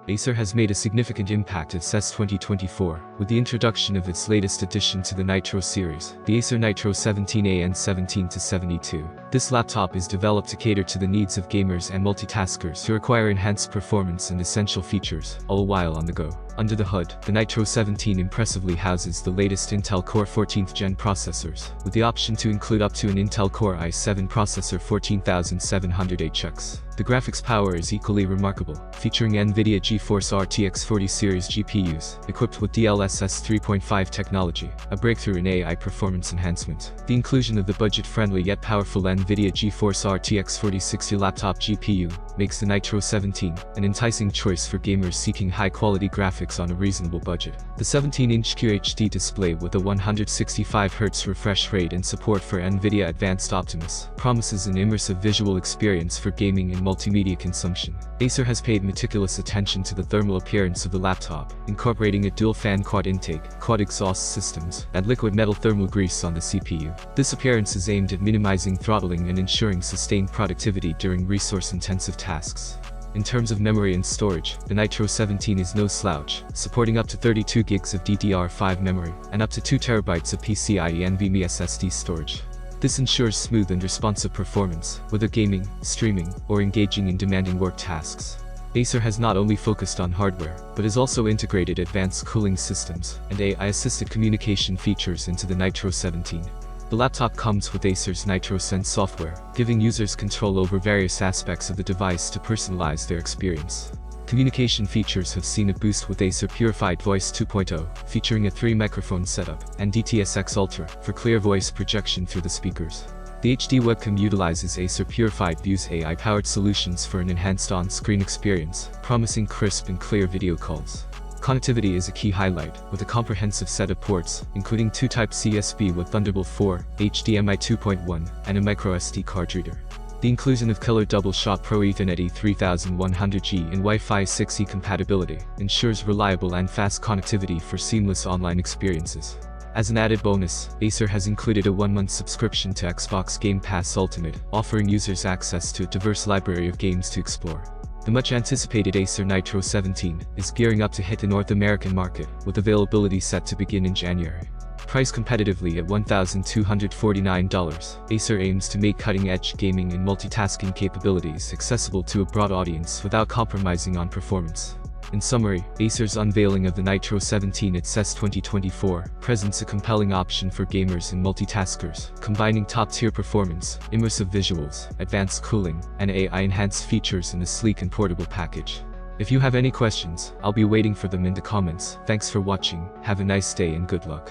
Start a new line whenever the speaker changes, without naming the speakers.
Acer has made a significant impact at CES 2024, with the introduction of its latest addition to the Nitro series, the Acer Nitro 17A and 17-72. This laptop is developed to cater to the needs of gamers and multitaskers who require enhanced performance and essential features, all while on the go. Under the hood, the Nitro 17 impressively houses the latest Intel Core 14th Gen processors, with the option to include up to an Intel Core i7 processor 14700HX. The graphics power is equally remarkable, featuring NVIDIA GeForce RTX 40 series GPUs, equipped with DLSS 3.5 technology, a breakthrough in AI performance enhancement. The inclusion of the budget-friendly yet powerful NVIDIA GeForce RTX 4060 laptop GPU makes the Nitro 17 an enticing choice for gamers seeking high-quality graphics on a reasonable budget. The 17-inch QHD display with a 165Hz refresh rate and support for NVIDIA Advanced Optimus promises an immersive visual experience for gaming and multimedia consumption. Acer has paid meticulous attention to the thermal appearance of the laptop, incorporating a dual-fan quad intake, quad exhaust systems, and liquid metal thermal grease on the CPU. This appearance is aimed at minimizing throttling and ensuring sustained productivity during resource-intensive tasks. In terms of memory and storage, the Nitro 17 is no slouch, supporting up to 32 gigs of DDR5 memory and up to 2 TB of PCIe NVMe SSD storage. This ensures smooth and responsive performance, whether gaming, streaming, or engaging in demanding work tasks. Acer has not only focused on hardware, but has also integrated advanced cooling systems and AI-assisted communication features into the Nitro 17. The laptop comes with Acer's Nitro Sense software, giving users control over various aspects of the device to personalize their experience. Communication features have seen a boost with Acer Purified Voice 2.0, featuring a 3-microphone setup, and DTS:X Ultra for clear voice projection through the speakers. The HD webcam utilizes Acer Purified View's AI-powered solutions for an enhanced on-screen experience, promising crisp and clear video calls. Connectivity is a key highlight, with a comprehensive set of ports, including 2 Type-C USB with Thunderbolt 4, HDMI 2.1, and a microSD card reader. The inclusion of killer double-shot Pro Ethernet E3100G and Wi-Fi 6E compatibility ensures reliable and fast connectivity for seamless online experiences. As an added bonus, Acer has included a 1-month subscription to Xbox Game Pass Ultimate, offering users access to a diverse library of games to explore. The much-anticipated Acer Nitro 17 is gearing up to hit the North American market, with availability set to begin in January. Priced competitively at $1,249, Acer aims to make cutting-edge gaming and multitasking capabilities accessible to a broad audience without compromising on performance. In summary, Acer's unveiling of the Nitro 17 at CES 2024 presents a compelling option for gamers and multitaskers, combining top-tier performance, immersive visuals, advanced cooling, and AI-enhanced features in a sleek and portable package. If you have any questions, I'll be waiting for them in the comments. Thanks for watching, have a nice day and good luck.